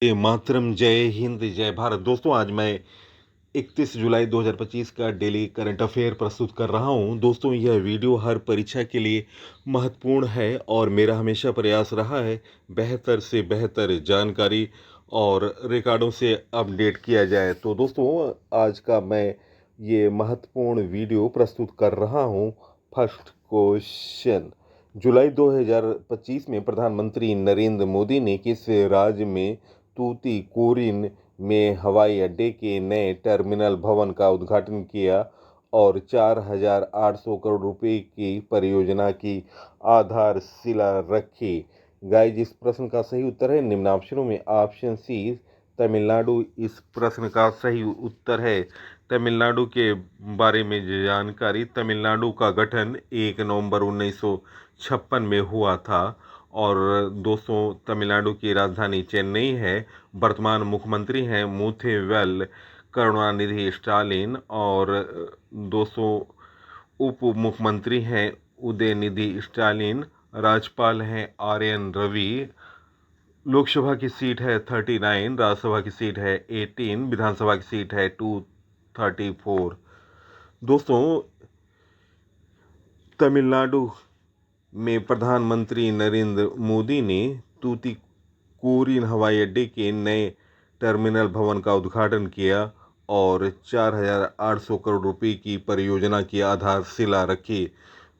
मातरम, जय हिंद, जय भारत। दोस्तों, आज मैं 31 जुलाई 2025 का डेली करंट अफेयर प्रस्तुत कर रहा हूं। दोस्तों, यह वीडियो हर परीक्षा के लिए महत्वपूर्ण है और मेरा हमेशा प्रयास रहा है बेहतर से बेहतर जानकारी और रिकॉर्डों से अपडेट किया जाए। तो दोस्तों, आज का मैं ये महत्वपूर्ण वीडियो प्रस्तुत कर रहा हूं। फर्स्ट क्वेश्चन, जुलाई 2025 में प्रधानमंत्री नरेंद्र मोदी ने किस राज्य में तूतीकोरिन में हवाई अड्डे के नए टर्मिनल भवन का उद्घाटन किया और 4,800 करोड़ रुपए की परियोजना की आधारशिला रखी? गाइस, इस प्रश्न का सही उत्तर है निम्न ऑप्शनों में ऑप्शन सी तमिलनाडु। इस प्रश्न का सही उत्तर है तमिलनाडु के बारे में जानकारी। तमिलनाडु का गठन 1 नवंबर 1956 में हुआ था और दोस्तों, तमिलनाडु की राजधानी चेन्नई है। वर्तमान मुख्यमंत्री हैं मुथुवेल करुणानिधि स्टालिन और दोस्तों, उप मुख्यमंत्री हैं उदयनिधि स्टालिन। राज्यपाल हैं RN रवि। लोकसभा की सीट है 39, राज्यसभा की सीट है 18, विधानसभा की सीट है 234। दोस्तों, तमिलनाडु में प्रधानमंत्री नरेंद्र मोदी ने तूतीकोरिन हवाई अड्डे के नए टर्मिनल भवन का उद्घाटन किया और 4,800 करोड़ रुपए की परियोजना की आधारशिला रखी।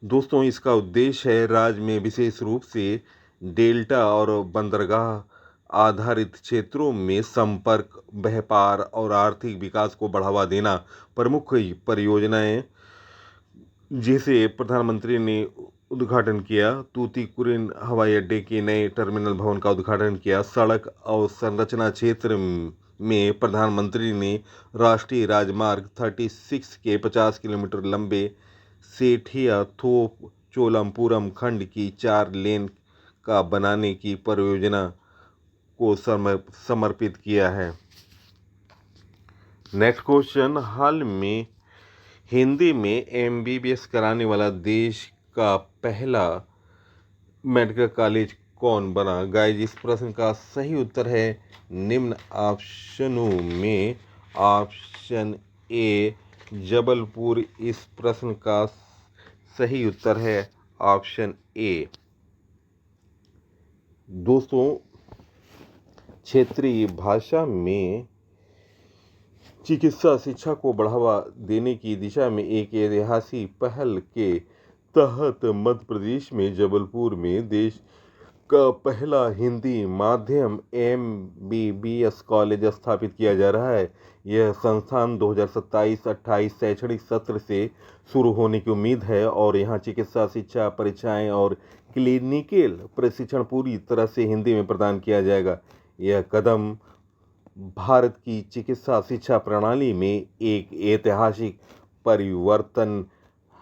दोस्तों, इसका उद्देश्य है राज्य में विशेष रूप से डेल्टा और बंदरगाह आधारित क्षेत्रों में संपर्क, व्यापार और आर्थिक विकास को बढ़ावा देना। प्रमुख परियोजनाएं जिसे प्रधानमंत्री ने उद्घाटन किया: तूतीकोरिन हवाई अड्डे के नए टर्मिनल भवन का उद्घाटन किया। सड़क और संरचना क्षेत्र में प्रधानमंत्री ने राष्ट्रीय राजमार्ग 36 के 50 किलोमीटर लंबे सेठिया थोप चोलमपुरम खंड की 4 लेन का बनाने की परियोजना को समर्पित किया है। नेक्स्ट क्वेश्चन, हाल में हिंदी में MBBS कराने वाला देश का पहला मेडिकल कॉलेज कौन बना? गाइस, इस प्रश्न का सही उत्तर है निम्न ऑप्शनों में ऑप्शन ए जबलपुर। इस प्रश्न का सही उत्तर है ऑप्शन ए। दोस्तों, क्षेत्रीय भाषा में चिकित्सा शिक्षा को बढ़ावा देने की दिशा में एक ऐतिहासिक पहल के तहत मध्य प्रदेश में जबलपुर में देश का पहला हिंदी माध्यम MBBS कॉलेज स्थापित किया जा रहा है। यह संस्थान 2027-28 शैक्षणिक सत्र से शुरू होने की उम्मीद है और यहाँ चिकित्सा शिक्षा, परीक्षाएं और क्लिनिकल प्रशिक्षण पूरी तरह से हिंदी में प्रदान किया जाएगा। यह कदम भारत की चिकित्सा शिक्षा प्रणाली में एक ऐतिहासिक परिवर्तन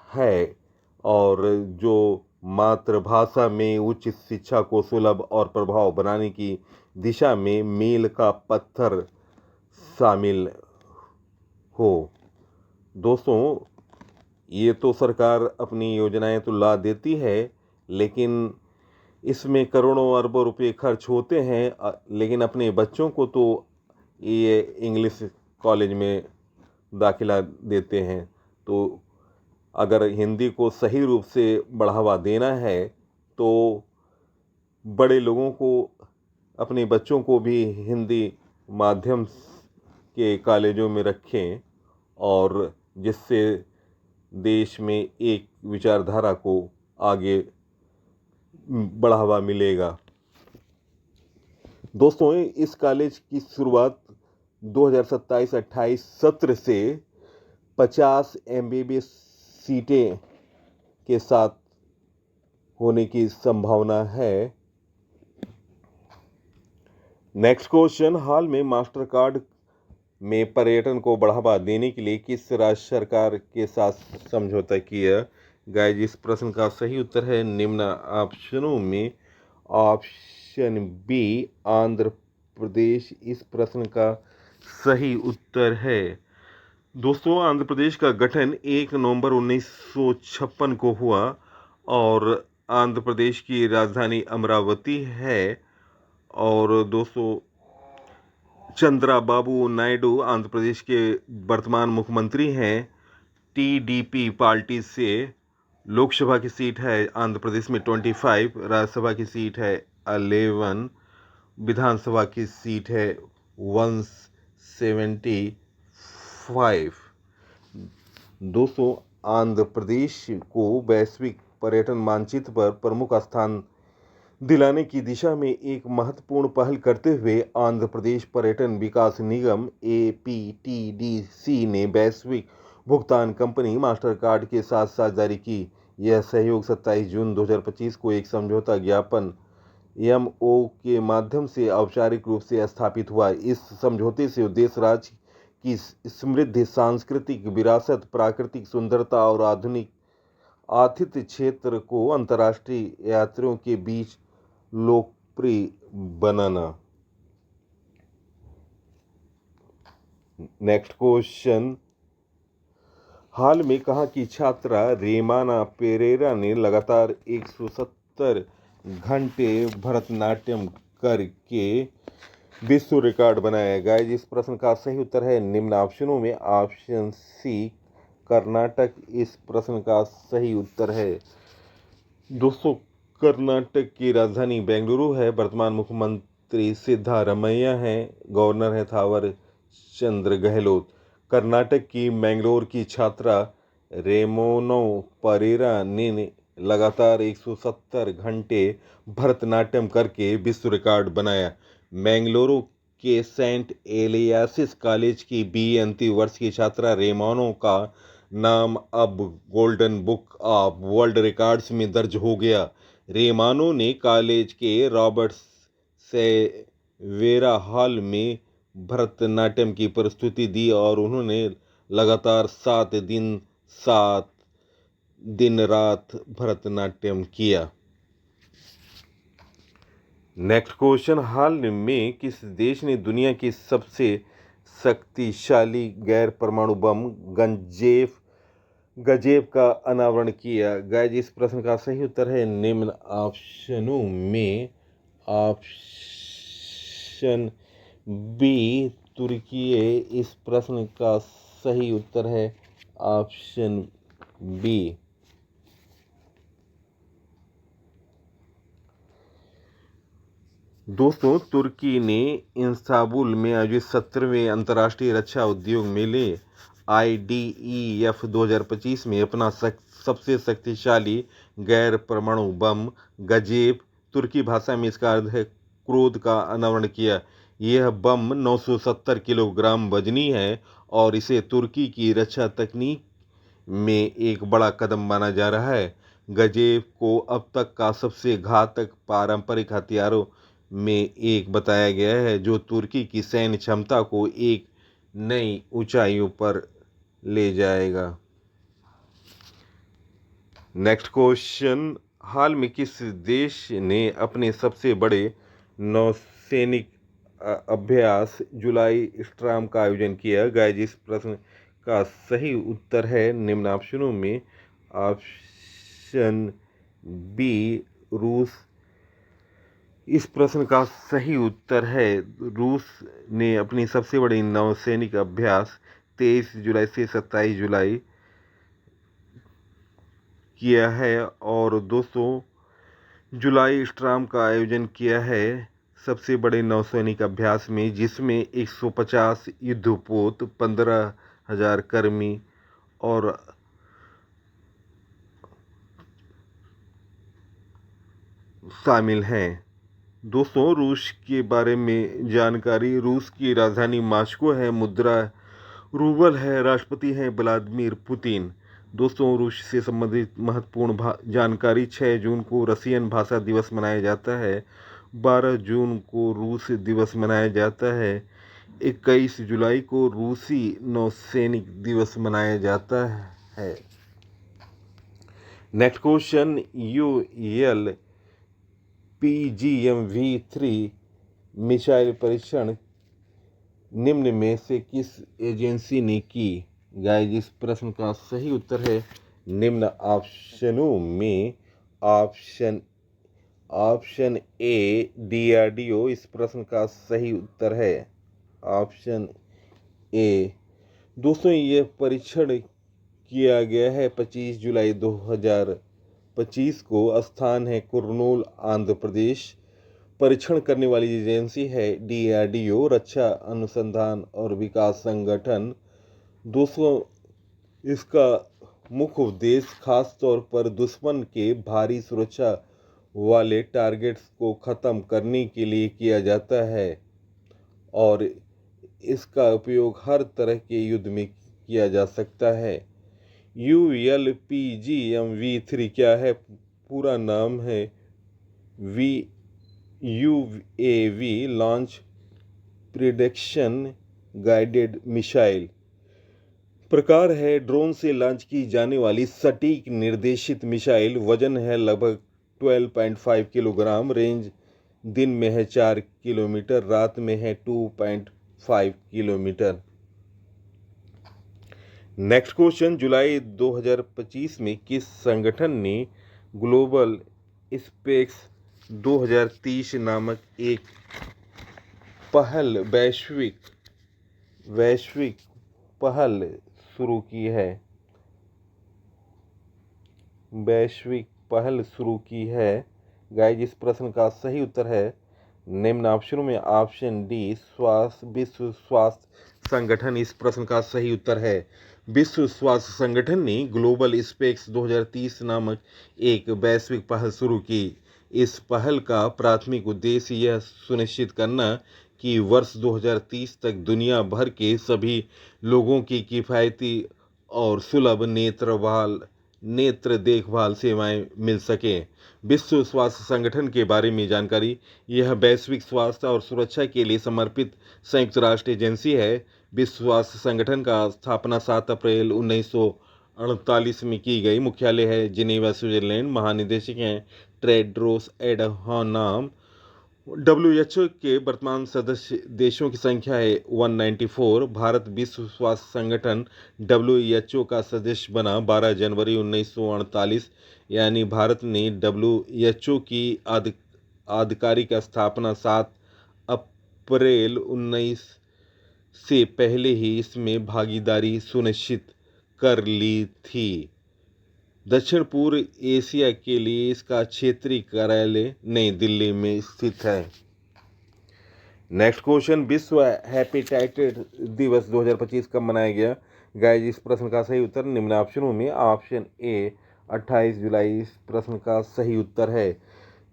है और जो मातृभाषा में उच्च शिक्षा को सुलभ और प्रभाव बनाने की दिशा में मील का पत्थर शामिल हो। दोस्तों, ये तो सरकार अपनी योजनाएं तो ला देती है, लेकिन इसमें करोड़ों अरबों रुपए खर्च होते हैं, लेकिन अपने बच्चों को तो ये इंग्लिश कॉलेज में दाखिला देते हैं। तो अगर हिंदी को सही रूप से बढ़ावा देना है तो बड़े लोगों को, अपने बच्चों को भी हिंदी माध्यम के कॉलेजों में रखें और जिससे देश में एक विचारधारा को आगे बढ़ावा मिलेगा। दोस्तों, इस कॉलेज की शुरुआत 2027-28 सत्र से 50 MBBS सीटें के साथ होने की संभावना है। नेक्स्ट क्वेश्चन, हाल में मास्टर कार्ड में पर्यटन को बढ़ावा देने के लिए किस राज्य सरकार के साथ समझौता किया? गाइस, इस प्रश्न का सही उत्तर है निम्न ऑप्शनों में ऑप्शन बी आंध्र प्रदेश। इस प्रश्न का सही उत्तर है। दोस्तों, आंध्र प्रदेश का गठन 1 नवंबर 1956 को हुआ और आंध्र प्रदेश की राजधानी अमरावती है। और दोस्तों, चंद्राबाबू नायडू आंध्र प्रदेश के वर्तमान मुख्यमंत्री हैं। टीडीपी पार्टी से लोकसभा की सीट है आंध्र प्रदेश में 25, राज्यसभा की सीट है 11, विधानसभा की सीट है 175। दोस्तों, आंध्र प्रदेश को वैश्विक पर्यटन मानचित्र पर प्रमुख स्थान दिलाने की दिशा में एक महत्वपूर्ण पहल करते हुए आंध्र प्रदेश पर्यटन विकास निगम APTDC ने वैश्विक भुगतान कंपनी मास्टरकार्ड के साथ साझेदारी की। यह सहयोग 27 जून 2025 को एक समझौता ज्ञापन MO के माध्यम से औपचारिक रूप से स्थापित हुआ। इस समझौते से उद्देश्य राज्य की समृद्ध सांस्कृतिक विरासत, प्राकृतिक सुंदरता और आधुनिक आतिथ्य क्षेत्र को अंतर्राष्ट्रीय यात्रियों के बीच लोकप्रिय बनाना। नेक्स्ट क्वेश्चन, हाल में कहाँ की छात्रा रेमाना पेरेरा ने लगातार 170 घंटे भरतनाट्यम करके विश्व रिकॉर्ड बनाया? गाइस, इस प्रश्न का सही उत्तर है निम्न ऑप्शनों में ऑप्शन सी कर्नाटक इस प्रश्न का सही उत्तर है। दोस्तों, कर्नाटक की राजधानी बेंगलुरु है। वर्तमान मुख्यमंत्री सिद्धारमैया हैं। गवर्नर है थावर चंद्र गहलोत। कर्नाटक की मैंगलोर की छात्रा रेमोनो परेरा ने लगातार 170 घंटे भरतनाट्यम करके विश्व रिकॉर्ड बनाया। मैंगलोर के सेंट एलियासिस कॉलेज की BA अंतिम वर्ष की छात्रा रेमोनो का नाम अब golden book of world records में दर्ज हो गया। रेमानो ने कॉलेज के रॉबर्ट सेवेरा हॉल में भरतनाट्यम की प्रस्तुति दी और उन्होंने लगातार 7 दिन रात भरतनाट्यम किया। नेक्स्ट क्वेश्चन, हाल में किस देश ने दुनिया की सबसे शक्तिशाली गैर परमाणु बम गजेव का अनावरण किया? गाइस, इस प्रश्न का सही उत्तर है निम्न ऑप्शनों में ऑप्शन बी तुर्की। इस प्रश्न का सही उत्तर है ऑप्शन बी। दोस्तों, तुर्की ने इस्तांबुल में आयोजित 17वें अंतर्राष्ट्रीय रक्षा उद्योग मेले IDEF 2025 में अपना सबसे शक्तिशाली गैर परमाणु बम गजेव, तुर्की भाषा में इसका अर्थ है क्रोध, का अनावरण किया। यह बम 970 किलोग्राम वजनी है और इसे तुर्की की रक्षा तकनीक में एक बड़ा कदम माना जा रहा है। गजेव को अब तक का सबसे घातक पारंपरिक हथियारों में एक बताया गया है, जो तुर्की की सैन्य क्षमता को एक नई ऊंचाइयों पर ले जाएगा। नेक्स्ट क्वेश्चन, हाल में किस देश ने अपने सबसे बड़े नौसैनिक अभ्यास जुलाई स्ट्राम का आयोजन किया? गाइस, इस प्रश्न का सही उत्तर है निम्न ऑप्शनों में ऑप्शन बी रूस। इस प्रश्न का सही उत्तर है रूस ने अपनी सबसे बड़ी नौसैनिक अभ्यास 23 जुलाई से 27 जुलाई किया है। और दोस्तों, जुलाई स्ट्राम का आयोजन किया है सबसे बड़े नौसैनिक अभ्यास में, जिसमें 150 युद्धपोत, 15,000 कर्मी और शामिल हैं। दोस्तों, रूस के बारे में जानकारी, रूस की राजधानी मॉस्को है, मुद्रा रूबल है, राष्ट्रपति हैं व्लादिमीर पुतिन। दोस्तों, रूस से संबंधित महत्वपूर्ण जानकारी, 6 जून को रशियन भाषा दिवस मनाया जाता है, 12 जून को रूस दिवस मनाया जाता है, 21 जुलाई को रूसी नौसैनिक दिवस मनाया जाता है। Next question, UL PGMV-3 missile परीक्षण निम्न में से किस एजेंसी ने की? गाइस, इस प्रश्न का सही उत्तर है निम्न ऑप्शनों में ऑप्शन ए DRDO इस प्रश्न का सही उत्तर है। Option A. दोस्तों ये परीक्षण किया गया है 25 जुलाई 2025 को। स्थान है कुर्नूल, आंध्र प्रदेश। परीक्षण करने वाली एजेंसी है DRDO, रक्षा अनुसंधान और विकास संगठन। दोस्तों इसका मुख्य उद्देश्य खास तौर पर दुश्मन के भारी सुरक्षा वाले टारगेट्स को ख़त्म करने के लिए किया जाता है और इसका उपयोग हर तरह के युद्ध में किया जा सकता है। ULPGMV3 क्या है? पूरा नाम है UAV launch prediction guided missile. प्रकार है ड्रोन से लॉन्च की जाने वाली सटीक निर्देशित मिसाइल। वजन है लगभग 12.5 किलोग्राम। रेंज दिन में है 4 किलोमीटर, रात में है 2.5 किलोमीटर। नेक्स्ट क्वेश्चन, जुलाई 2025 में किस संगठन ने ग्लोबल स्पेस 2030 नामक एक वैश्विक पहल शुरू की है? गाइस इस प्रश्न का सही उत्तर है निम्न ऑप्शनों में ऑप्शन डी, विश्व स्वास्थ्य संगठन इस प्रश्न का सही उत्तर है। विश्व स्वास्थ्य संगठन ने ग्लोबल स्पेस 2030 नामक एक वैश्विक पहल शुरू की। इस पहल का प्राथमिक उद्देश्य यह सुनिश्चित करना कि वर्ष 2030 तक दुनिया भर के सभी लोगों की किफ़ायती और सुलभ नेत्र देखभाल सेवाएं मिल सकें। विश्व स्वास्थ्य संगठन के बारे में जानकारी। यह वैश्विक स्वास्थ्य और सुरक्षा के लिए समर्पित संयुक्त राष्ट्र एजेंसी है। विश्व स्वास्थ्य संगठन का स्थापना 7 अप्रैल 1948 में की गई। मुख्यालय है जिनेवा, स्विट्जरलैंड। महानिदेशक हैं टेड्रोस एडहानोम। WHO के वर्तमान सदस्य देशों की संख्या है 194। भारत विश्व स्वास्थ्य संगठन WHO का सदस्य बना 12 जनवरी 1948। यानी भारत ने WHO की आधिकारिक स्थापना 7 अप्रैल 19 से पहले ही इसमें भागीदारी सुनिश्चित कर ली थी। दक्षिण पूर्व एशिया के लिए इसका क्षेत्रीय कार्यालय नई दिल्ली में स्थित है। नेक्स्ट क्वेश्चन, विश्व हेपेटाइटिस दिवस 2025 कब मनाया गया? गाइस इस प्रश्न का सही उत्तर निम्न ऑप्शनों में ऑप्शन ए 28 जुलाई इस प्रश्न का सही उत्तर है।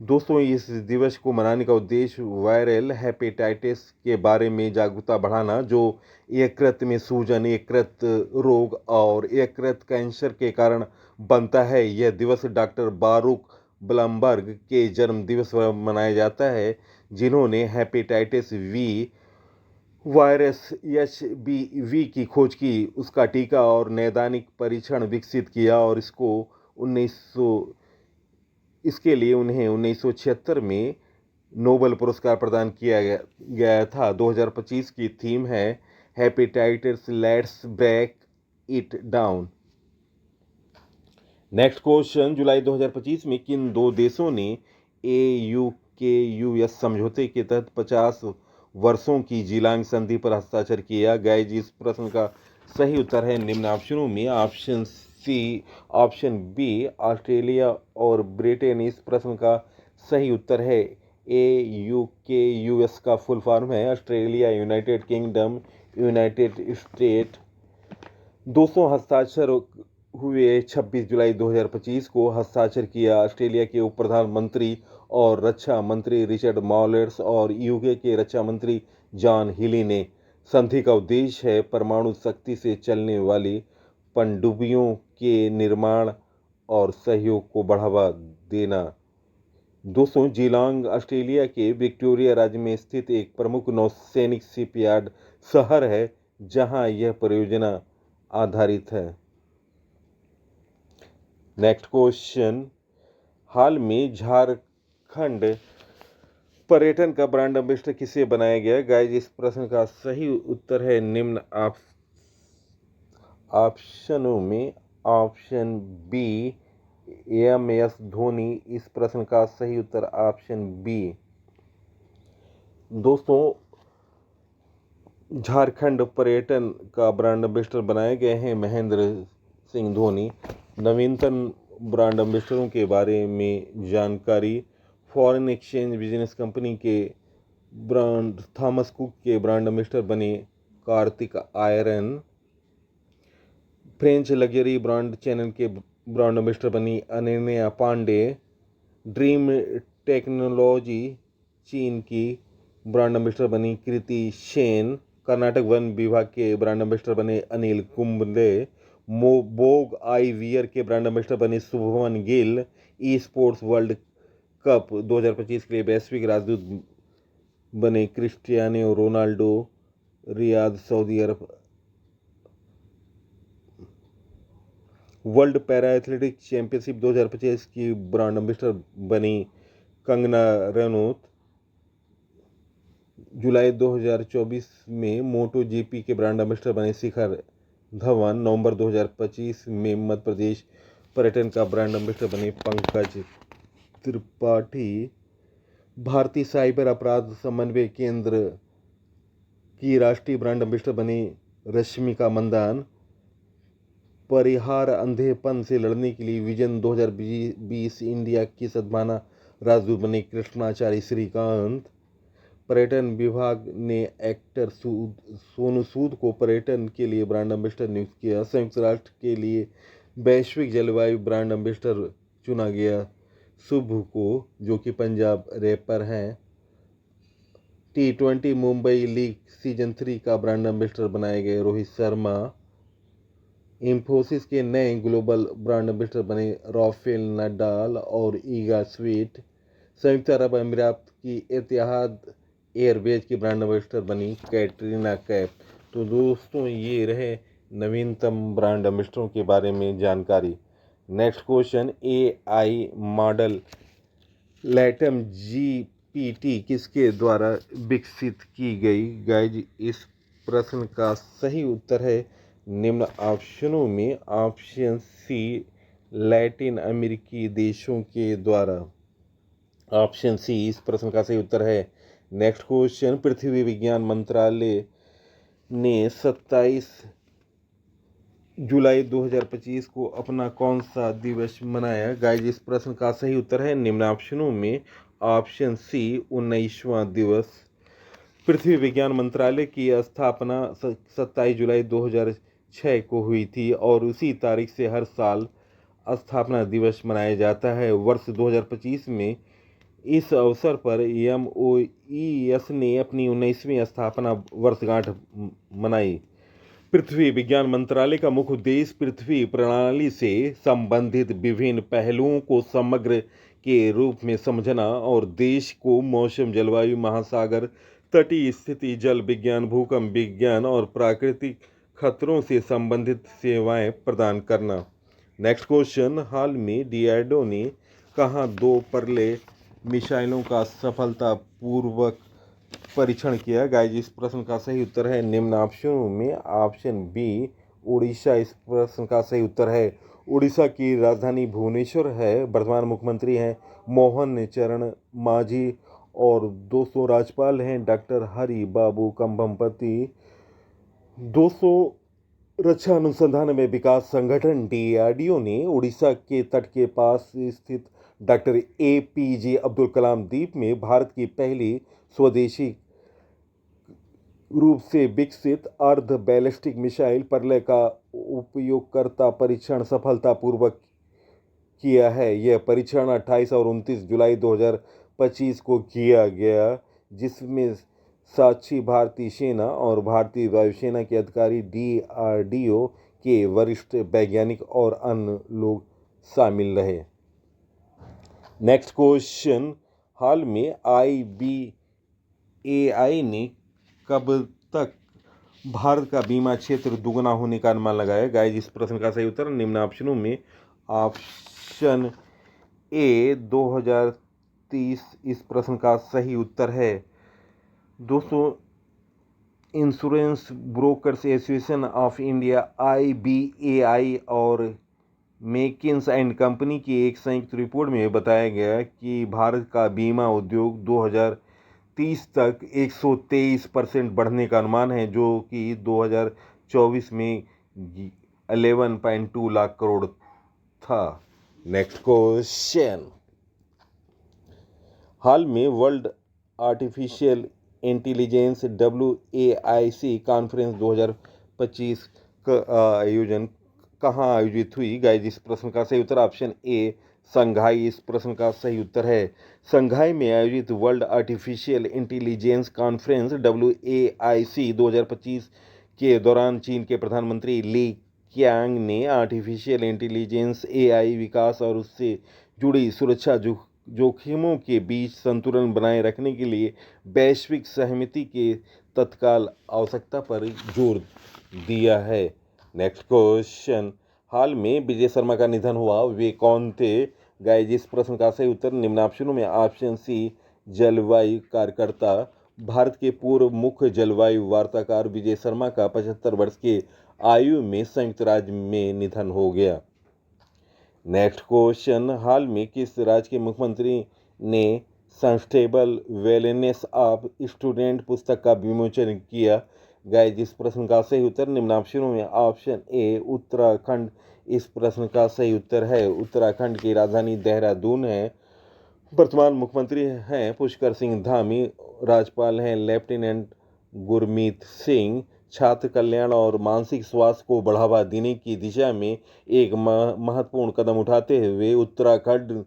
दोस्तों इस दिवस को मनाने का उद्देश्य वायरल हेपेटाइटिस के बारे में जागरूकता बढ़ाना, जो यकृत में सूजन, यकृत रोग और यकृत कैंसर के कारण बनता है। यह दिवस डॉक्टर बारूक ब्लमबर्ग के जन्म दिवस पर मनाया जाता है, जिन्होंने हेपेटाइटिस वी वायरस HBV की खोज की, उसका टीका और नैदानिक परीक्षण विकसित किया और इसके लिए उन्हें 1976 में नोबेल पुरस्कार प्रदान किया गया था। 2025 की थीम है hepatitis let's break it down. Next question, जुलाई 2025 में किन दो देशों ने AUKUS समझौते के तहत 50 वर्षों की जीलांग संधि पर हस्ताक्षर किया? गाइस इस प्रश्न का सही उत्तर है निम्न ऑप्शनों में option C, option B Australia और ब्रिटेन। इस प्रश्न का सही उत्तर है AUKUS का फुल फॉर्म है Australia, United Kingdom, United State. 200 हस्ताक्षर हुए 26 जुलाई 2025 को हस्ताक्षर किया ऑस्ट्रेलिया के उप प्रधानमंत्री और रक्षा मंत्री रिचर्ड मार्लेस और UK के रक्षा मंत्री जॉन हिली ने। संधि का उद्देश्य है परमाणु शक्ति से चलने वाली पनडुब्बियों के निर्माण और सहयोग को बढ़ावा देना। दोस्तों जीलांग ऑस्ट्रेलिया के विक्टोरिया राज्य में स्थित एक प्रमुख नौसैनिक शिपयार्ड शहर है, जहां यह परियोजना आधारित है। नेक्स्ट क्वेश्चन, हाल में झारखंड पर्यटन का ब्रांड एम्बेसडर किसे बनाया गया? गाइस इस प्रश्न का सही उत्तर है निम्न ऑप्शनों में ऑप्शन बी MS धोनी। इस प्रश्न का सही उत्तर ऑप्शन बी। दोस्तों झारखंड पर्यटन का ब्रांड एम्बेसडर बनाए गए हैं महेंद्र सिंह धोनी। नवीनतम ब्रांड एम्बेसडरों के बारे में जानकारी। फॉरेन एक्सचेंज बिजनेस कंपनी के ब्रांड थॉमस कुक के ब्रांड एम्बेसडर बने Kartik iron. French luxury brand channel के ब्रांड एम्बेसडर बनी अनन्या पांडे। ड्रीम टेक्नोलॉजी चीन की ब्रांड एम्बेसडर बनी कृति सेन। कर्नाटक वन विभाग के ब्रांड एम्बेसडर बने अनिल कुंबले। बोग आई वियर के ब्रांड एम्बेसडर बने Shubman Gill. E sports world cup 2025 के लिए वैश्विक राजदूत बने क्रिस्टियानो रोनाल्डो रियाद सऊदी अरब। वर्ल्ड पैरा एथलेटिक्स चैंपियनशिप 2025 की ब्रांड एम्बेसडर बनी कंगना रनौत। जुलाई 2024 में मोटो जीपी के ब्रांड एम्बेसडर बने शिखर धवन। नवंबर 2025 में मध्य प्रदेश पर्यटन का ब्रांड एम्बेसडर बने पंकज त्रिपाठी। भारतीय साइबर अपराध समन्वय केंद्र की राष्ट्रीय ब्रांड एम्बेसडर बनी रश्मिका मंदान। परिहार अंधेपन से लड़ने के लिए विजन 2020 इंडिया की सद्भावना राजदूत बने कृष्णाचारी श्रीकांत। पर्यटन विभाग ने एक्टर सोनू सूद को पर्यटन के लिए ब्रांड एम्बेसडर नियुक्त किया। संयुक्त राष्ट्र के लिए वैश्विक जलवायु ब्रांड एम्बेसडर चुना गया शुभ को, जो कि पंजाब रैपर हैं। T20 मुंबई लीग सीजन 3 का ब्रांड एम्बेसडर बनाए गए रोहित शर्मा। इंफोसिस के नए ग्लोबल ब्रांड एम्बेसडर बने राफेल नडाल और ईगा स्वीट। संयुक्त अरब अमीरात की एतिहाद एयरवेज की ब्रांड एम्बेसडर बनी कैटरीना कैफ। तो दोस्तों, ये रहे नवीनतम ब्रांड एम्बेसडरों के बारे में जानकारी। Next question, AI model Latam GPT किसके द्वारा विकसित की गई? गाइज, इस प्रश्न का सही उत्तर है निम्न ऑप्शनों में। ऑप्शन सी, लैटिन अमेरिकी देशों के द्वारा। ऑप्शन सी इस प्रश्न का सही उत्तर है। नेक्स्ट क्वेश्चन, पृथ्वी विज्ञान मंत्रालय ने 27 जुलाई 2025 को अपना कौन सा दिवस मनाया? गाइज, इस प्रश्न का सही उत्तर है निम्न ऑप्शनों में। ऑप्शन सी, 19वां दिवस। पृथ्वी विज्ञान मंत्रालय की स्थापना 27 जुलाई 2006 को हुई थी और उसी तारीख से हर साल स्थापना दिवस मनाया जाता है। वर्ष 2025 में इस अवसर पर MOES ने अपनी 19वीं स्थापना वर्षगांठ मनाई। पृथ्वी विज्ञान मंत्रालय का मुख्य उद्देश्य पृथ्वी प्रणाली से संबंधित विभिन्न पहलुओं को समग्र के रूप में समझना और देश को मौसम, जलवायु, महासागर, तटीय स्थिति, जल विज्ञान, भूकंप विज्ञान और प्राकृतिक खतरों से संबंधित सेवाएं प्रदान करना। नेक्स्ट क्वेश्चन, हाल में डीआरडीओ ने कहां 2 पर्ले मिसाइलों का सफलतापूर्वक परीक्षण किया? गाइज, इस प्रश्न का सही उत्तर है निम्न ऑप्शनों में। ऑप्शन बी, उड़ीसा इस प्रश्न का सही उत्तर है। उड़ीसा की राजधानी भुवनेश्वर है। वर्तमान मुख्यमंत्री हैं मोहन चरण मांझी और 200 राज्यपाल हैं डॉक्टर हरि बाबू कंभमपति। 200 रक्षा अनुसंधान में विकास संगठन डीआरडीओ ने उड़ीसा के तट के पास स्थित डॉक्टर APJ अब्दुल कलाम द्वीप में भारत की पहली स्वदेशी रूप से विकसित अर्ध बैलिस्टिक मिसाइल पर्ले का उपयोगकर्ता परीक्षण सफलतापूर्वक किया है। यह परीक्षण 28 और 29 जुलाई 2025 को किया गया, जिसमें साक्षी भारतीय सेना और भारतीय वायुसेना के अधिकारी, DRDO के वरिष्ठ वैज्ञानिक और अन्य लोग शामिल रहे। नेक्स्ट क्वेश्चन, हाल में IBAI ने कब तक भारत का बीमा क्षेत्र दुगना होने का अनुमान लगाया? गाइज, इस प्रश्न का सही उत्तर निम्न ऑप्शनों में। ऑप्शन ए, 2030 इस प्रश्न का सही उत्तर है। दोस्तों, insurance brokers association of India IBAI और मेकिन्स एंड कंपनी की एक संयुक्त रिपोर्ट में बताया गया कि भारत का बीमा उद्योग 30 तक 123% बढ़ने का अनुमान है, जो कि 2024 में 11.2 लाख करोड़ था। नेक्स्ट क्वेश्चन, हाल में world artificial intelligence WAIC conference 2025 का आयोजन कहाँ आयोजित हुई? गाइस, इस प्रश्न का सही उत्तर ऑप्शन ए संघाई इस प्रश्न का सही उत्तर है। संघाई में आयोजित world artificial intelligence conference WAIC 2025 के दौरान चीन के प्रधानमंत्री ली क्यांग ने आर्टिफिशियल इंटेलिजेंस AI विकास और उससे जुड़ी सुरक्षा जोखिमों के बीच संतुलन बनाए रखने के लिए वैश्विक सहमति के तत्काल आवश्यकता पर जोर दिया है। नेक्स्ट क्वेश्चन, हाल में विजय शर्मा का निधन हुआ, वे कौन थे? गाइस, इस प्रश्न का सही उत्तर निम्न ऑप्शनों में ऑप्शन सी जलवायु कार्यकर्ता। भारत के पूर्व मुख्य जलवायु वार्ताकार विजय शर्मा का 75 वर्ष के आयु में संयुक्त राज्य में निधन हो गया। नेक्स्ट क्वेश्चन, हाल में किस राज्य के मुख्यमंत्री ने सस्टेनेबल वेलनेस ऑफ स्टूडेंट पुस्तक का विमोचन किया? गाइस, इस प्रश्न का सही उत्तर निम्न ऑप्शनों में ऑप्शन ए उत्तराखंड इस प्रश्न का सही उत्तर है। उत्तराखंड की राजधानी देहरादून है। वर्तमान मुख्यमंत्री हैं पुष्कर सिंह धामी, राज्यपाल हैं लेफ्टिनेंट गुरमीत सिंह। छात्र कल्याण और मानसिक स्वास्थ्य को बढ़ावा देने की दिशा में एक महत्वपूर्ण कदम उठाते हुए उत्तराखंड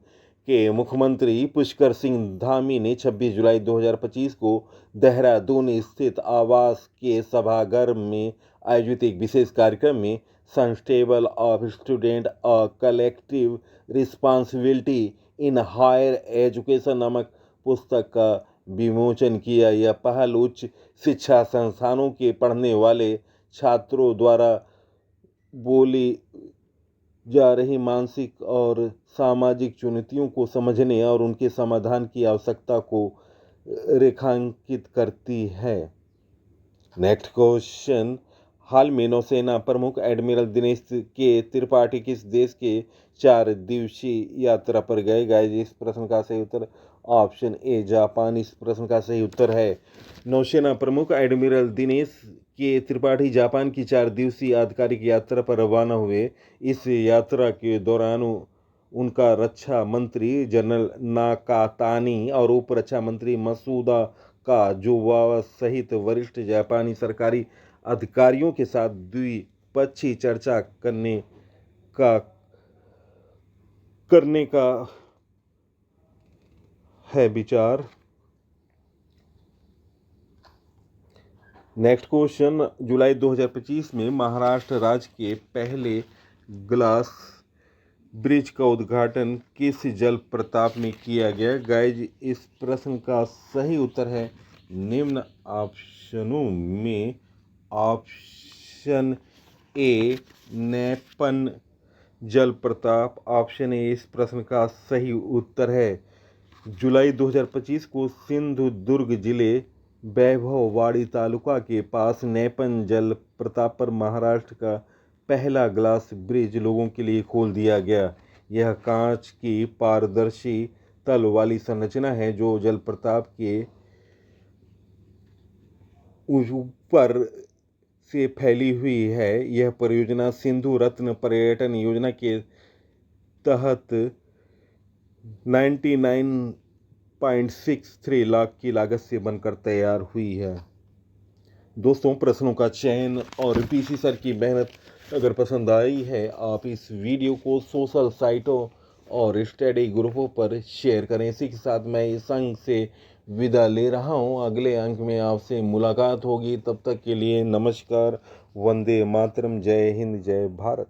के मुख्यमंत्री पुष्कर सिंह धामी ने 26 जुलाई 2025 को देहरादून स्थित आवास के सभागार में आयोजित एक विशेष कार्यक्रम में sustainable of student a collective responsibility in higher education नामक पुस्तक का विमोचन किया। यह पहल उच्च शिक्षा संस्थानों के पढ़ने वाले छात्रों द्वारा बोली जा रही मानसिक और सामाजिक चुनौतियों को समझने और उनके समाधान की आवश्यकता को रेखांकित करती है। नेक्स्ट क्वेश्चन, हाल में नौसेना प्रमुख एडमिरल दिनेश के त्रिपाठी किस देश के 4 दिवसीय यात्रा पर गए? गाइस, इस प्रश्न का सही उत्तर ऑप्शन ए जापान इस प्रश्न का सही उत्तर है। नौसेना प्रमुख एडमिरल दिनेश के त्रिपाठी जापान की 4 दिवसीय आधिकारिक यात्रा पर रवाना हुए। इस यात्रा के दौरान उनका रक्षा मंत्री जनरल नाकातानी और उप रक्षा मंत्री मसूदा काजुवा सहित वरिष्ठ जापानी सरकारी अधिकारियों के साथ द्विपक्षीय चर्चा करने का है विचार। नेक्स्ट क्वेश्चन, जुलाई 2025 में महाराष्ट्र राज्य के पहले ग्लास ब्रिज का उद्घाटन किस जल प्रपात में किया गया? गाइज, इस प्रश्न का सही उत्तर है निम्न ऑप्शनों में ऑप्शन ए नेपन जल प्रपात। ऑप्शन ए इस प्रश्न का सही उत्तर है। जुलाई 2025 को सिंधुदुर्ग जिले वैभववाड़ी तालुका के पास नेपन जल प्रपात पर महाराष्ट्र का पहला ग्लास ब्रिज लोगों के लिए खोल दिया गया। यह कांच की पारदर्शी तल वाली संरचना है जो जलप्रपात के ऊपर से फैली हुई है। यह परियोजना सिंधु रत्न पर्यटन योजना के तहत 99.63 लाख की लागत से बनकर तैयार हुई है। दोस्तों, प्रश्नों का चयन और पीसी सर की मेहनत अगर पसंद आई है, आप इस वीडियो को सोशल साइटों और स्टडी ग्रुपों पर शेयर करें। इसी के साथ मैं इस अंक से विदा ले रहा हूं। अगले अंक में आपसे मुलाकात होगी। तब तक के लिए नमस्कार, वंदे मातरम, जय हिंद, जय भारत।